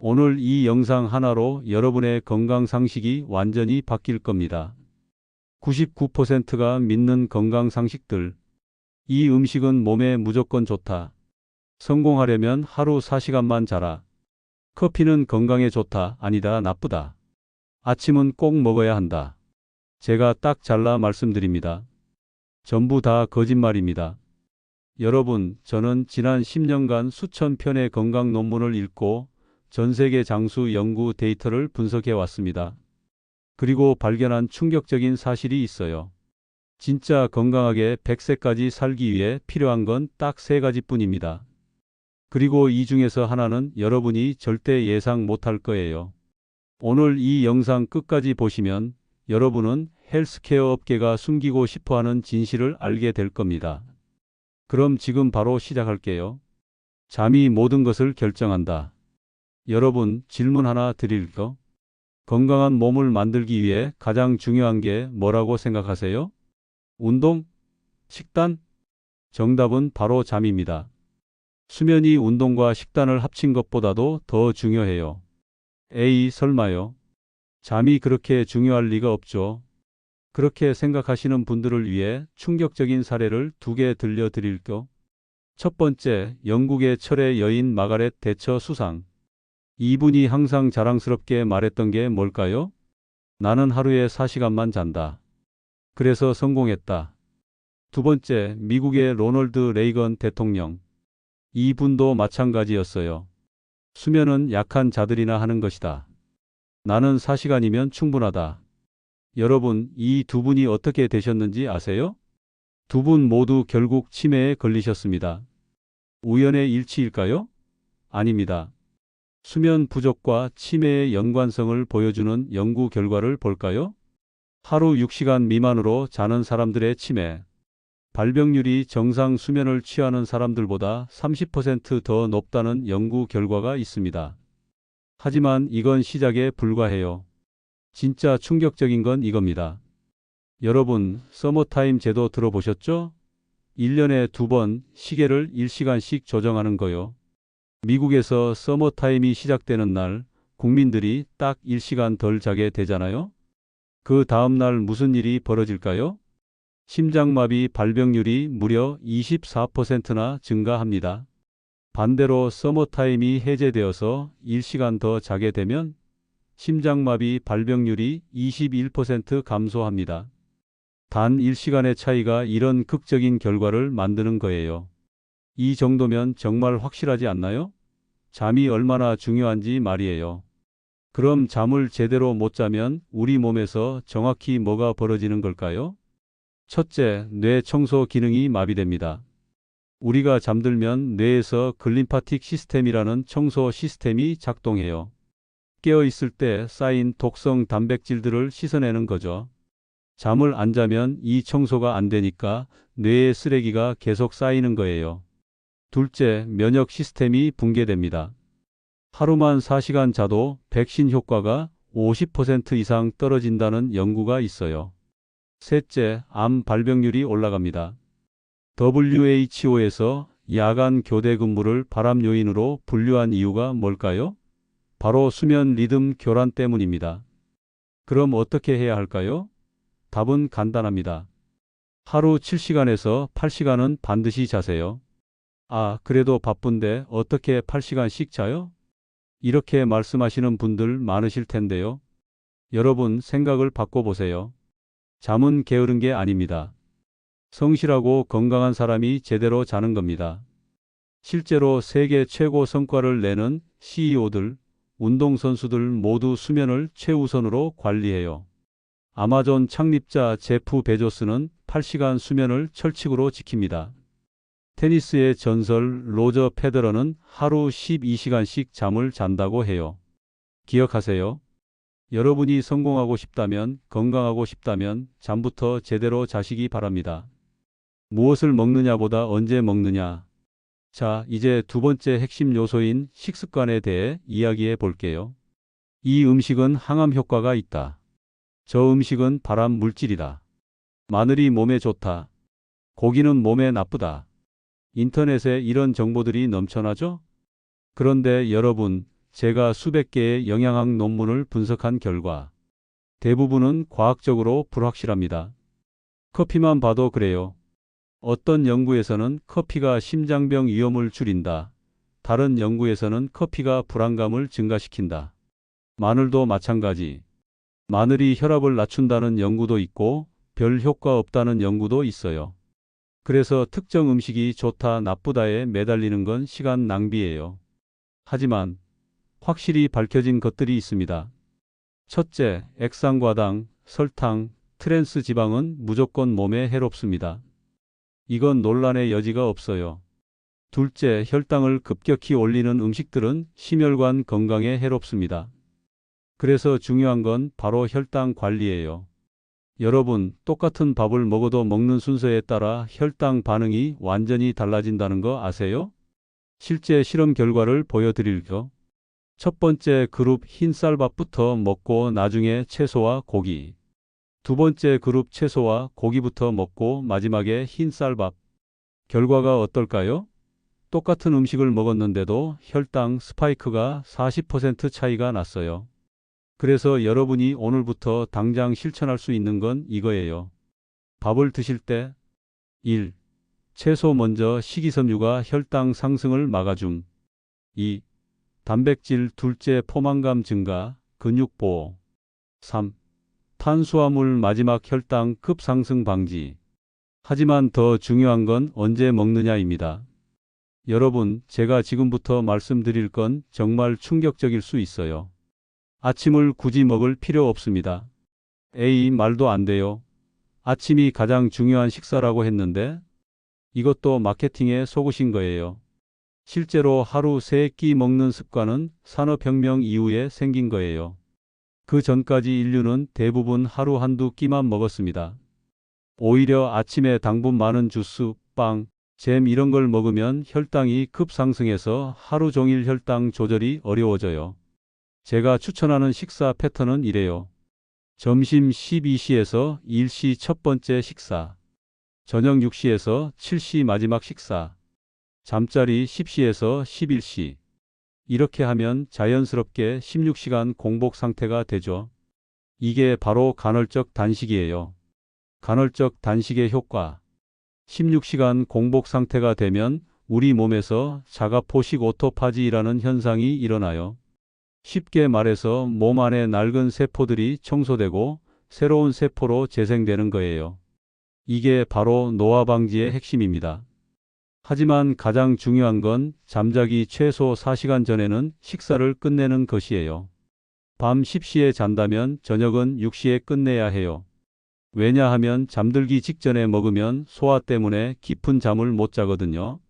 오늘 이 영상 하나로 여러분의 건강 상식이 완전히 바뀔 겁니다. 99%가 믿는 건강 상식들. 이 음식은 몸에 무조건 좋다. 성공하려면 하루 4시간만 자라. 커피는 건강에 좋다. 아니다. 나쁘다. 아침은 꼭 먹어야 한다. 제가 딱 잘라 말씀드립니다. 전부 다 거짓말입니다. 여러분, 저는 지난 10년간 수천 편의 건강 논문을 읽고 전 세계 장수 연구 데이터를 분석해 왔습니다. 그리고 발견한 충격적인 사실이 있어요. 진짜 건강하게 100세까지 살기 위해 필요한 건 딱 3가지뿐입니다. 그리고 이 중에서 하나는 여러분이 절대 예상 못할 거예요. 오늘 이 영상 끝까지 보시면 여러분은 헬스케어 업계가 숨기고 싶어하는 진실을 알게 될 겁니다. 그럼 지금 바로 시작할게요. 잠이 모든 것을 결정한다. 여러분, 질문 하나 드릴까? 건강한 몸을 만들기 위해 가장 중요한 게 뭐라고 생각하세요? 운동? 식단? 정답은 바로 잠입니다. 수면이 운동과 식단을 합친 것보다도 더 중요해요. 에이, 설마요. 잠이 그렇게 중요할 리가 없죠. 그렇게 생각하시는 분들을 위해 충격적인 사례를 2개 들려드릴게요. 첫 번째, 영국의 철의 여인 마가렛 대처 수상. 이분이 항상 자랑스럽게 말했던 게 뭘까요? 나는 하루에 4시간만 잔다. 그래서 성공했다. 두 번째, 미국의 로널드 레이건 대통령. 이분도 마찬가지였어요. 수면은 약한 자들이나 하는 것이다. 나는 4시간이면 충분하다. 여러분, 이 2분이 어떻게 되셨는지 아세요? 2분 모두 결국 치매에 걸리셨습니다. 우연의 일치일까요? 아닙니다. 수면 부족과 치매의 연관성을 보여주는 연구 결과를 볼까요? 하루 6시간 미만으로 자는 사람들의 치매, 발병률이 정상 수면을 취하는 사람들보다 30% 더 높다는 연구 결과가 있습니다. 하지만 이건 시작에 불과해요. 진짜 충격적인 건 이겁니다. 여러분, 서머타임 제도 들어보셨죠? 1년에 2번 시계를 1시간씩 조정하는 거요. 미국에서 서머타임이 시작되는 날 국민들이 딱 1시간 덜 자게 되잖아요. 그 다음 날 무슨 일이 벌어질까요? 심장마비 발병률이 무려 24%나 증가합니다. 반대로 서머타임이 해제되어서 1시간 더 자게 되면 심장마비 발병률이 21% 감소합니다. 단 1시간의 차이가 이런 극적인 결과를 만드는 거예요. 이 정도면 정말 확실하지 않나요? 잠이 얼마나 중요한지 말이에요. 그럼 잠을 제대로 못 자면 우리 몸에서 정확히 뭐가 벌어지는 걸까요? 첫째, 뇌 청소 기능이 마비됩니다. 우리가 잠들면 뇌에서 글림파틱 시스템이라는 청소 시스템이 작동해요. 깨어 있을 때 쌓인 독성 단백질들을 씻어내는 거죠. 잠을 안 자면 이 청소가 안 되니까 뇌에 쓰레기가 계속 쌓이는 거예요. 둘째, 면역 시스템이 붕괴됩니다. 하루만 4시간 자도 백신 효과가 50% 이상 떨어진다는 연구가 있어요. 셋째, 암 발병률이 올라갑니다. WHO에서 야간 교대 근무를 발암 요인으로 분류한 이유가 뭘까요? 바로 수면 리듬 교란 때문입니다. 그럼 어떻게 해야 할까요? 답은 간단합니다. 하루 7시간에서 8시간은 반드시 자세요. 아, 그래도 바쁜데 어떻게 8시간씩 자요? 이렇게 말씀하시는 분들 많으실 텐데요. 여러분, 생각을 바꿔보세요. 잠은 게으른 게 아닙니다. 성실하고 건강한 사람이 제대로 자는 겁니다. 실제로 세계 최고 성과를 내는 CEO들, 운동선수들 모두 수면을 최우선으로 관리해요. 아마존 창립자 제프 베조스는 8시간 수면을 철칙으로 지킵니다. 테니스의 전설 로저 페더러는 하루 12시간씩 잠을 잔다고 해요. 기억하세요. 여러분이 성공하고 싶다면, 건강하고 싶다면 잠부터 제대로 자시기 바랍니다. 무엇을 먹느냐보다 언제 먹느냐. 자, 이제 2번째 핵심 요소인 식습관에 대해 이야기해 볼게요. 이 음식은 항암 효과가 있다. 저 음식은 발암 물질이다. 마늘이 몸에 좋다. 고기는 몸에 나쁘다. 인터넷에 이런 정보들이 넘쳐나죠? 그런데 여러분, 제가 수백 개의 영양학 논문을 분석한 결과 대부분은 과학적으로 불확실합니다. 커피만 봐도 그래요. 어떤 연구에서는 커피가 심장병 위험을 줄인다. 다른 연구에서는 커피가 불안감을 증가시킨다. 마늘도 마찬가지. 마늘이 혈압을 낮춘다는 연구도 있고 별 효과 없다는 연구도 있어요. 그래서 특정 음식이 좋다 나쁘다에 매달리는 건 시간 낭비예요. 하지만 확실히 밝혀진 것들이 있습니다. 첫째, 액상과당, 설탕, 트랜스 지방은 무조건 몸에 해롭습니다. 이건 논란의 여지가 없어요. 둘째, 혈당을 급격히 올리는 음식들은 심혈관 건강에 해롭습니다. 그래서 중요한 건 바로 혈당 관리예요. 여러분, 똑같은 밥을 먹어도 먹는 순서에 따라 혈당 반응이 완전히 달라진다는 거 아세요? 실제 실험 결과를 보여드릴게요. 첫 번째 그룹 흰쌀밥부터 먹고 나중에 채소와 고기. 두 번째 그룹 채소와 고기부터 먹고 마지막에 흰쌀밥. 결과가 어떨까요? 똑같은 음식을 먹었는데도 혈당 스파이크가 40% 차이가 났어요. 그래서 여러분이 오늘부터 당장 실천할 수 있는 건 이거예요. 밥을 드실 때 1. 채소 먼저 식이섬유가 혈당 상승을 막아줌. 2. 단백질 둘째 포만감 증가, 근육 보호. 3. 탄수화물 마지막 혈당 급상승 방지. 하지만 더 중요한 건 언제 먹느냐입니다. 여러분, 제가 지금부터 말씀드릴 건 정말 충격적일 수 있어요. 아침을 굳이 먹을 필요 없습니다. 에이, 말도 안 돼요. 아침이 가장 중요한 식사라고 했는데 이것도 마케팅에 속으신 거예요. 실제로 하루 3끼 먹는 습관은 산업혁명 이후에 생긴 거예요. 그 전까지 인류는 대부분 하루 한두 끼만 먹었습니다. 오히려 아침에 당분 많은 주스, 빵, 잼 이런 걸 먹으면 혈당이 급상승해서 하루 종일 혈당 조절이 어려워져요. 제가 추천하는 식사 패턴은 이래요. 점심 12시에서 1시 첫 번째 식사, 저녁 6시에서 7시 마지막 식사, 잠자리 10시에서 11시. 이렇게 하면 자연스럽게 16시간 공복 상태가 되죠. 이게 바로 간헐적 단식이에요. 간헐적 단식의 효과. 16시간 공복 상태가 되면 우리 몸에서 자가포식 오토파지라는 현상이 일어나요. 쉽게 말해서 몸 안의 낡은 세포들이 청소되고 새로운 세포로 재생되는 거예요. 이게 바로 노화 방지의 핵심입니다. 하지만 가장 중요한 건 잠자기 최소 4시간 전에는 식사를 끝내는 것이에요. 밤 10시에 잔다면 저녁은 6시에 끝내야 해요. 왜냐하면 잠들기 직전에 먹으면 소화 때문에 깊은 잠을 못 자거든요.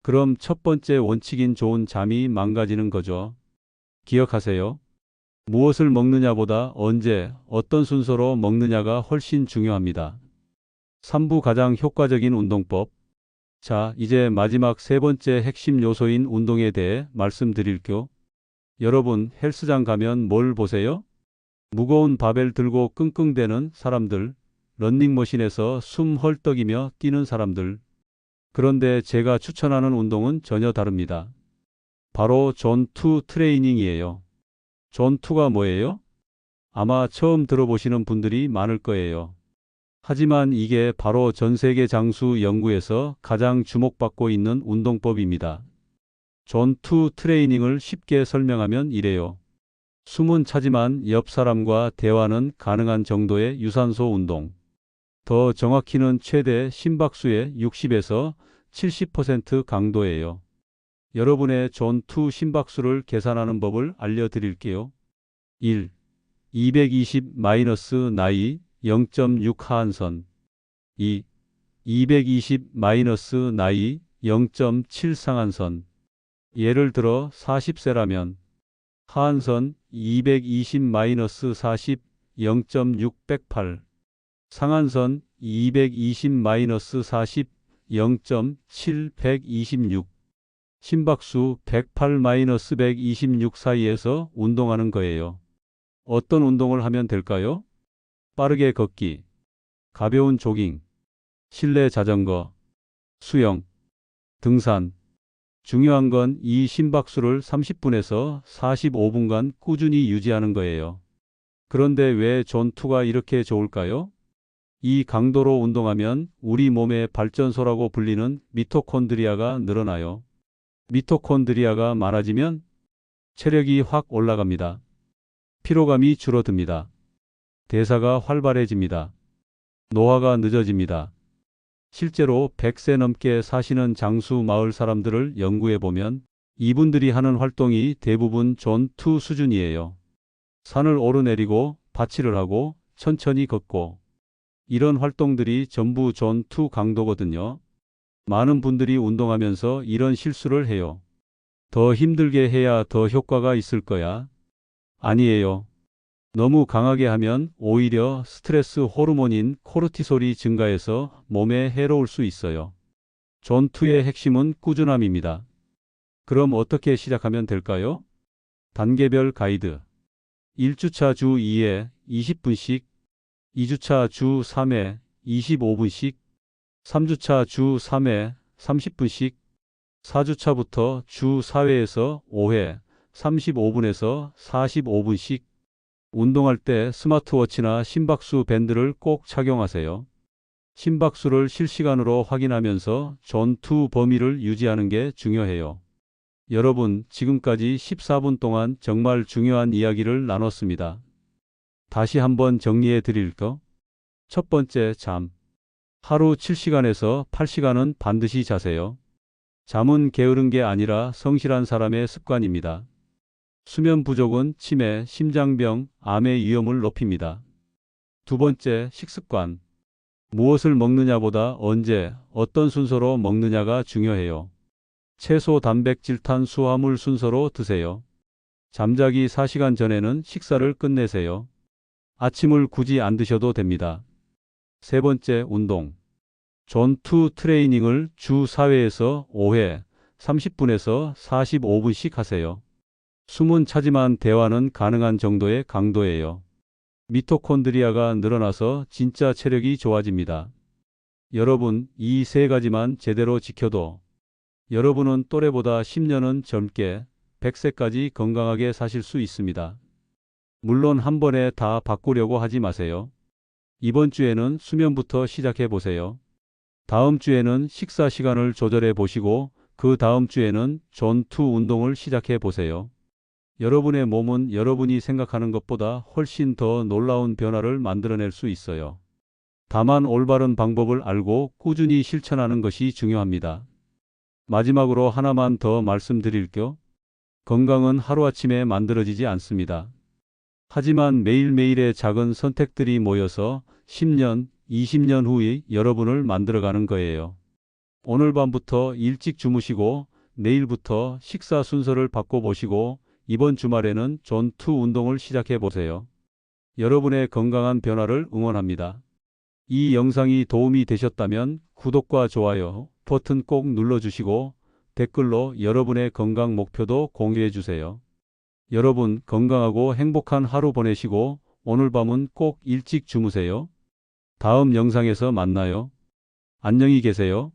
그럼 첫 번째 원칙인 좋은 잠이 망가지는 거죠. 기억하세요. 무엇을 먹느냐보다 언제, 어떤 순서로 먹느냐가 훨씬 중요합니다. 3부 가장 효과적인 운동법. 자, 이제 마지막 세 번째 핵심 요소인 운동에 대해 말씀드릴게요. 여러분, 헬스장 가면 뭘 보세요? 무거운 바벨 들고 끙끙대는 사람들, 런닝머신에서 숨 헐떡이며 뛰는 사람들. 그런데 제가 추천하는 운동은 전혀 다릅니다. 바로 존2 트레이닝이에요. 존2가 뭐예요? 아마 처음 들어보시는 분들이 많을 거예요. 하지만 이게 바로 전 세계 장수 연구에서 가장 주목받고 있는 운동법입니다. 존2 트레이닝을 쉽게 설명하면 이래요. 숨은 차지만 옆 사람과 대화는 가능한 정도의 유산소 운동. 더 정확히는 최대 심박수의 60에서 70% 강도예요. 여러분의 존2 심박수를 계산하는 법을 알려드릴게요. 1. 220 나이 0.6 하한선. 2. 220 나이 0.7 상한선. 예를 들어 40세라면 하한선 220 40 0.6 108. 상한선 220 40 0.7 126. 심박수 108 126 사이에서 운동하는 거예요. 어떤 운동을 하면 될까요? 빠르게 걷기, 가벼운 조깅, 실내 자전거, 수영, 등산, 중요한 건 이 심박수를 30분에서 45분간 꾸준히 유지하는 거예요. 그런데 왜 존2가 이렇게 좋을까요? 이 강도로 운동하면 우리 몸의 발전소라고 불리는 미토콘드리아가 늘어나요. 미토콘드리아가 많아지면 체력이 확 올라갑니다. 피로감이 줄어듭니다. 대사가 활발해집니다. 노화가 늦어집니다. 실제로 100세 넘게 사시는 장수 마을 사람들을 연구해 보면 이분들이 하는 활동이 대부분 존2 수준이에요. 산을 오르내리고 밭일을 하고 천천히 걷고 이런 활동들이 전부 존2 강도거든요. 많은 분들이 운동하면서 이런 실수를 해요. 더 힘들게 해야 더 효과가 있을 거야. 아니에요. 너무 강하게 하면 오히려 스트레스 호르몬인 코르티솔이 증가해서 몸에 해로울 수 있어요. 존2의 핵심은 꾸준함입니다. 그럼 어떻게 시작하면 될까요? 단계별 가이드. 1주차 주 2회 20분씩, 2주차 주 3회 25분씩, 3주차 주 3회 30분씩, 4주차부터 주 4회에서 5회 35분에서 45분씩. 운동할 때 스마트워치나 심박수 밴드를 꼭 착용하세요. 심박수를 실시간으로 확인하면서 존2 범위를 유지하는 게 중요해요. 여러분, 지금까지 14분 동안 정말 중요한 이야기를 나눴습니다. 다시 한번 정리해 드릴까? 첫 번째, 잠. 하루 7시간에서 8시간은 반드시 자세요. 잠은 게으른 게 아니라 성실한 사람의 습관입니다. 수면 부족은 치매, 심장병, 암의 위험을 높입니다. 두 번째, 식습관. 무엇을 먹느냐보다 언제, 어떤 순서로 먹느냐가 중요해요. 채소, 단백질, 탄수화물 순서로 드세요. 잠자기 4시간 전에는 식사를 끝내세요. 아침을 굳이 안 드셔도 됩니다. 세 번째, 운동. 존2 트레이닝을 주 4회에서 5회, 30분에서 45분씩 하세요. 숨은 차지만 대화는 가능한 정도의 강도예요. 미토콘드리아가 늘어나서 진짜 체력이 좋아집니다. 여러분, 이 세 가지만 제대로 지켜도 여러분은 또래보다 10년은 젊게 100세까지 건강하게 사실 수 있습니다. 물론 한 번에 다 바꾸려고 하지 마세요. 이번 주에는 수면부터 시작해 보세요. 다음 주에는 식사 시간을 조절해 보시고 그 다음 주에는 존2 운동을 시작해 보세요. 여러분의 몸은 여러분이 생각하는 것보다 훨씬 더 놀라운 변화를 만들어낼 수 있어요. 다만 올바른 방법을 알고 꾸준히 실천하는 것이 중요합니다. 마지막으로 하나만 더 말씀드릴게요. 건강은 하루아침에 만들어지지 않습니다. 하지만 매일매일의 작은 선택들이 모여서 10년, 20년 후의 여러분을 만들어가는 거예요. 오늘 밤부터 일찍 주무시고 내일부터 식사 순서를 바꿔보시고 이번 주말에는 존2 운동을 시작해 보세요. 여러분의 건강한 변화를 응원합니다. 이 영상이 도움이 되셨다면 구독과 좋아요 버튼 꼭 눌러주시고 댓글로 여러분의 건강 목표도 공유해 주세요. 여러분 건강하고 행복한 하루 보내시고 오늘 밤은 꼭 일찍 주무세요. 다음 영상에서 만나요. 안녕히 계세요.